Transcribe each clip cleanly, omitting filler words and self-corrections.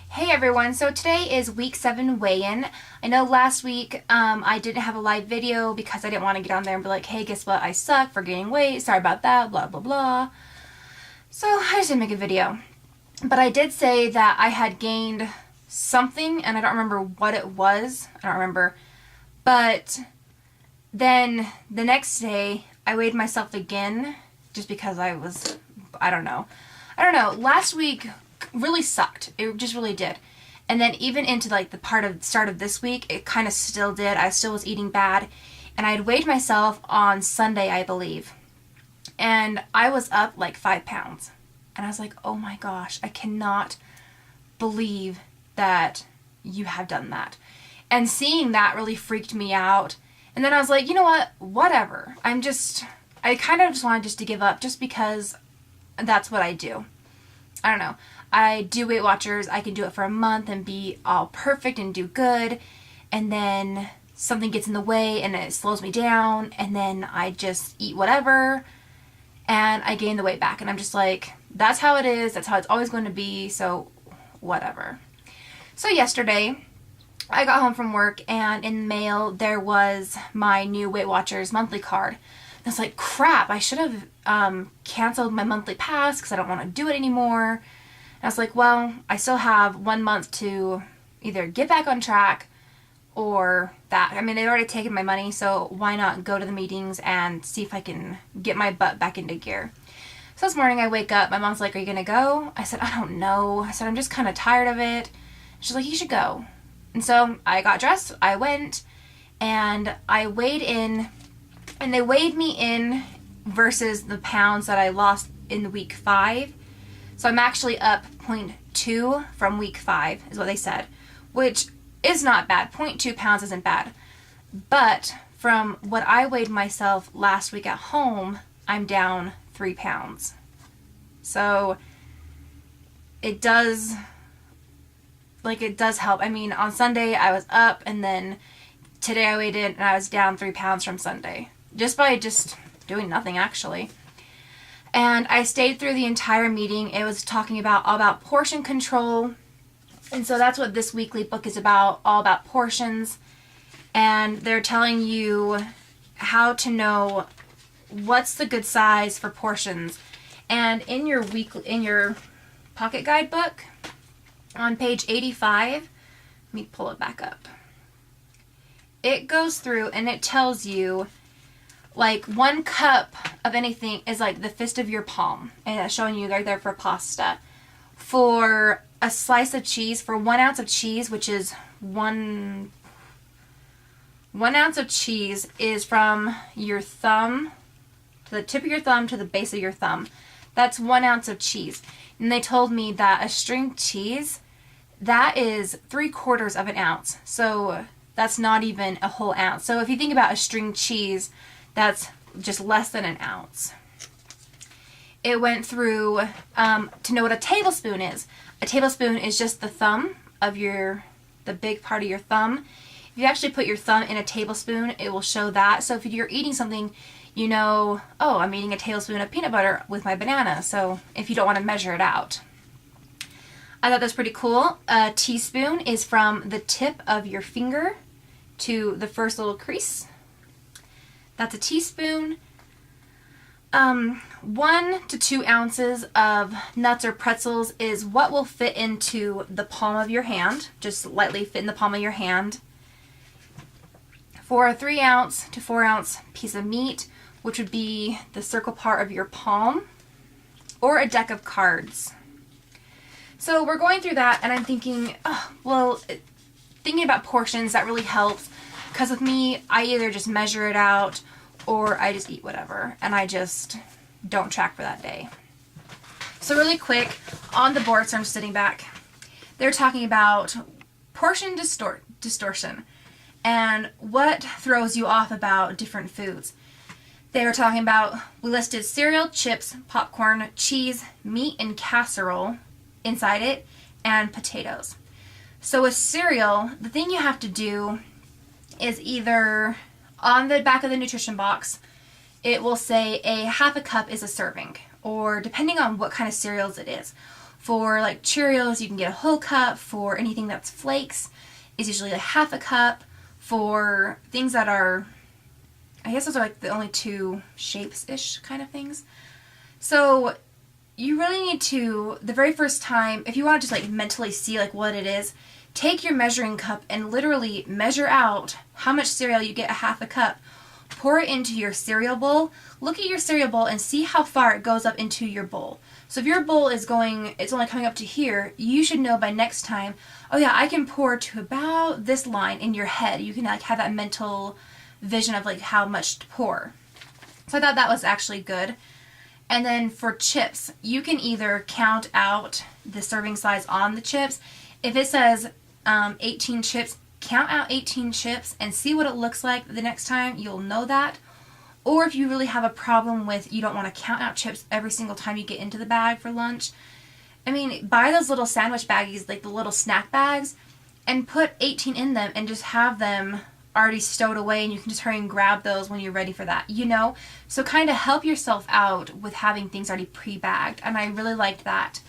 Hey everyone, so today is week 7 weigh-in. I know last week I didn't have a live video because I didn't want to get on there and be like, hey, guess what, I suck for gaining weight, sorry about that, blah blah blah. So I just didn't make a video. But I did say that I had gained something and I don't remember what it was. I don't remember. But then the next day I weighed myself again just because I don't know. Last week really sucked. It just really did. And then even into like the start of this week, it kind of still did. I still was eating bad. And I had weighed myself on Sunday, I believe. And I was up like 5 pounds. And I was like, oh my gosh, I cannot believe that you have done that. And seeing that really freaked me out. And then I was like, you know what? Whatever. I kind of just wanted just to give up just because that's what I do. I don't know. I do Weight Watchers. I can do it for a month and be all perfect and do good. And then something gets in the way and it slows me down. And then I just eat whatever and I gain the weight back. And I'm just like, that's how it is. That's how it's always going to be. So whatever. So yesterday I got home from work and in the mail there was my new Weight Watchers monthly card. And I was like, crap, I should have canceled my monthly pass because I don't want to do it anymore. And I was like, well, I still have 1 month to either get back on track or that. I mean, they've already taken my money, so why not go to the meetings and see if I can get my butt back into gear. So this morning I wake up, my mom's like, are you going to go? I said, I don't know. I said, I'm just kind of tired of it. She's like, you should go. And so I got dressed, I went, and I weighed in, and they weighed me in versus the pounds that I lost in the week 5. So I'm actually up 0.2 from week 5 is what they said, which is not bad. 0.2 pounds isn't bad. But from what I weighed myself last week at home, I'm down 3 pounds. So it does help. I mean, on Sunday I was up and then today I weighed in and I was down 3 pounds from Sunday. Just by doing nothing actually. And I stayed through the entire meeting. It was talking all about portion control. And so that's what this weekly book is about, all about portions. And they're telling you how to know what's the good size for portions. And in your pocket guidebook on page 85, let me pull it back up. It goes through and it tells you like 1 cup of anything is like the fist of your palm. And it's showing you right there for pasta. For a slice of cheese, for 1 ounce of cheese, which is 1 ounce of cheese is from your thumb, to the tip of your thumb to the base of your thumb. That's 1 ounce of cheese. And they told me that a string cheese, that is 3/4 of an ounce. So that's not even a whole ounce. So if you think about a string cheese, that's just less than an ounce. It went through to know what a tablespoon is. A tablespoon is just the thumb of the big part of your thumb. If you actually put your thumb in a tablespoon, it will show that. So if you're eating something, you know, oh, I'm eating a tablespoon of peanut butter with my banana. So if you don't want to measure it out. I thought that's pretty cool. A teaspoon is from the tip of your finger to the first little crease. That's a teaspoon. 1 to 2 ounces of nuts or pretzels is what will fit into the palm of your hand. Just lightly fit in the palm of your hand. For a 3 ounce to 4 ounce piece of meat, which would be the circle part of your palm, or a deck of cards. So we're going through that and I'm thinking, thinking about portions, that really helps. Because with me, I either just measure it out or I just eat whatever. And I just don't track for that day. So really quick, on the board, so I'm sitting back, they're talking about portion distortion and what throws you off about different foods. They were talking about, we listed cereal, chips, popcorn, cheese, meat and casserole inside it, and potatoes. So with cereal, the thing you have to do is either on the back of the nutrition box, it will say a half a cup is a serving, or depending on what kind of cereals it is. For like Cheerios, you can get a whole cup. For anything that's flakes, is usually a half a cup. For things that are, I guess those are like the only two shapes-ish kind of things. So you really need to, the very first time, if you want to just like mentally see like what it is, take your measuring cup and literally measure out how much cereal you get, a half a cup. Pour it into your cereal bowl. Look at your cereal bowl and see how far it goes up into your bowl. So if your bowl is going, it's only coming up to here, you should know by next time, oh yeah, I can pour to about this line in your head. You can like have that mental vision of like how much to pour. So I thought that was actually good. And then for chips, you can either count out the serving size on the chips. If it says 18 chips, count out 18 chips and see what it looks like the next time. You'll know that. Or if you really have a problem with, you don't want to count out chips every single time you get into the bag for lunch, I mean, buy those little sandwich baggies, like the little snack bags, and put 18 in them and just have them already stowed away, and you can just hurry and grab those when you're ready for that, you know? So kind of help yourself out with having things already pre-bagged, and I really liked that.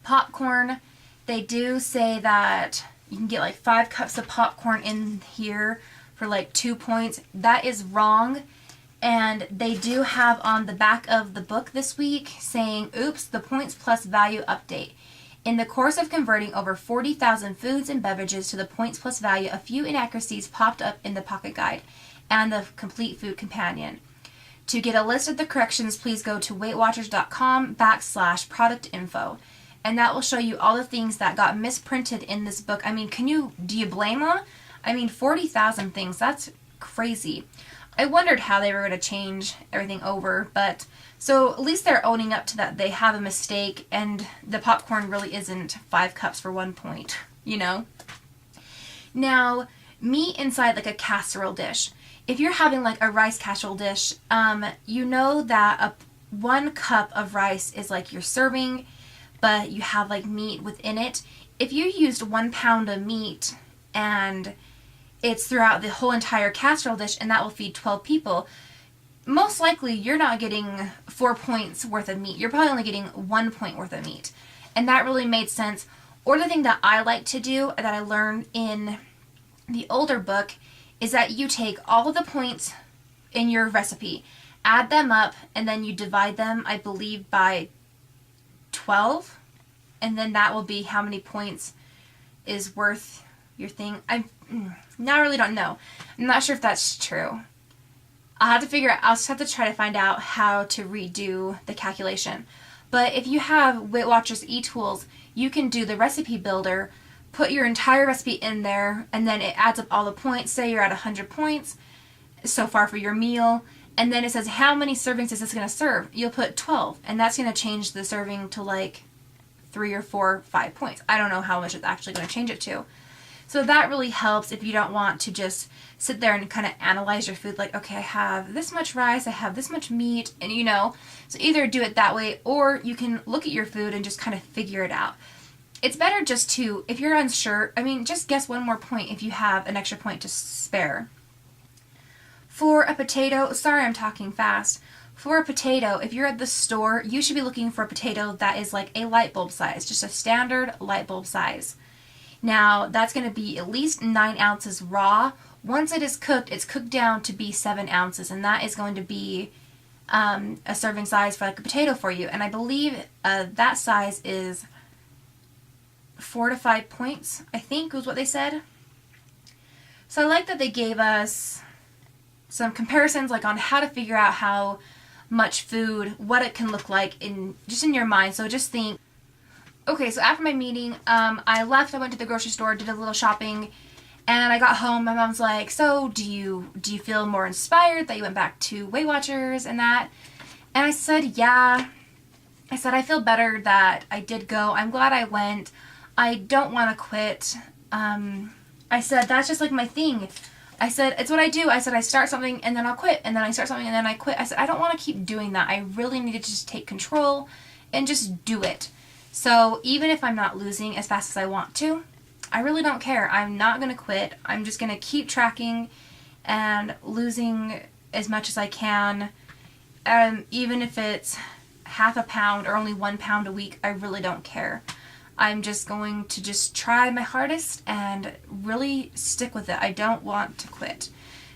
Popcorn, they do say that you can get like 5 cups of popcorn in here for like 2 points. That is wrong. And they do have on the back of the book this week saying, oops, the points plus value update. In the course of converting over 40,000 foods and beverages to the points plus value, a few inaccuracies popped up in the pocket guide and the complete food companion. To get a list of the corrections, please go to weightwatchers.com/product info. And that will show you all the things that got misprinted in this book. I mean, do you blame them? I mean, 40,000 things, that's crazy. I wondered how they were going to change everything over, but so at least they're owning up to that. They have a mistake, and the popcorn really isn't 5 cups for 1 point, you know? Now, meat inside like a casserole dish. If you're having like a rice casserole dish, you know that 1 cup of rice is like your serving, but you have like meat within it. If you used 1 pound of meat and it's throughout the whole entire casserole dish and that will feed 12 people, most likely you're not getting 4 points worth of meat. You're probably only getting 1 point worth of meat. And that really made sense. Or the thing that I like to do that I learned in the older book is that you take all of the points in your recipe, add them up, and then you divide them, I believe, by 12, and then that will be how many points is worth your thing. I really don't know. I'm not sure if that's true. I'll have to figure out, I'll just have to try to find out how to redo the calculation. But if you have Weight Watchers eTools, you can do the recipe builder, put your entire recipe in there, and then it adds up all the points. Say you're at 100 points so far for your meal, and then it says how many servings is this going to serve. You'll put 12, and that's going to change the serving to like 3 or 4, 5 points. I don't know how much it's actually going to change it to. So that really helps if you don't want to just sit there and kind of analyze your food like, okay, I have this much rice, I have this much meat, and you know. So either do it that way, or you can look at your food and just kind of figure it out. It's better just to, if you're unsure, I mean, just guess 1 more point if you have an extra point to spare. For a potato, sorry I'm talking fast. For a potato, if you're at the store, you should be looking for a potato that is like a light bulb size, just a standard light bulb size. Now, that's going to be at least 9 ounces raw. Once it is cooked, it's cooked down to be 7 ounces, and that is going to be a serving size for like a potato for you. And I believe that size is 4 to 5 points, I think was what they said. So I like that they gave us some comparisons like on how to figure out how much food, what it can look like in your mind. So just think, okay, so after my meeting, I left, I went to the grocery store, did a little shopping, and I got home. My mom's like, so do you feel more inspired that you went back to Weight Watchers and that? And I said, yeah. I said, I feel better that I did go. I'm glad I went. I don't want to quit. I said, that's just like my thing. I said, it's what I do. I said, I start something and then I'll quit, and then I start something and then I quit. I said, I don't want to keep doing that. I really need to just take control and just do it. So even if I'm not losing as fast as I want to, I really don't care. I'm not going to quit. I'm just going to keep tracking and losing as much as I can. Even if it's half a pound or only 1 pound a week, I really don't care. I'm just going to just try my hardest and really stick with it. I don't want to quit.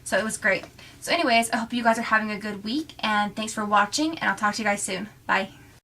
So it was great. So anyways, I hope you guys are having a good week, and thanks for watching, and I'll talk to you guys soon. Bye.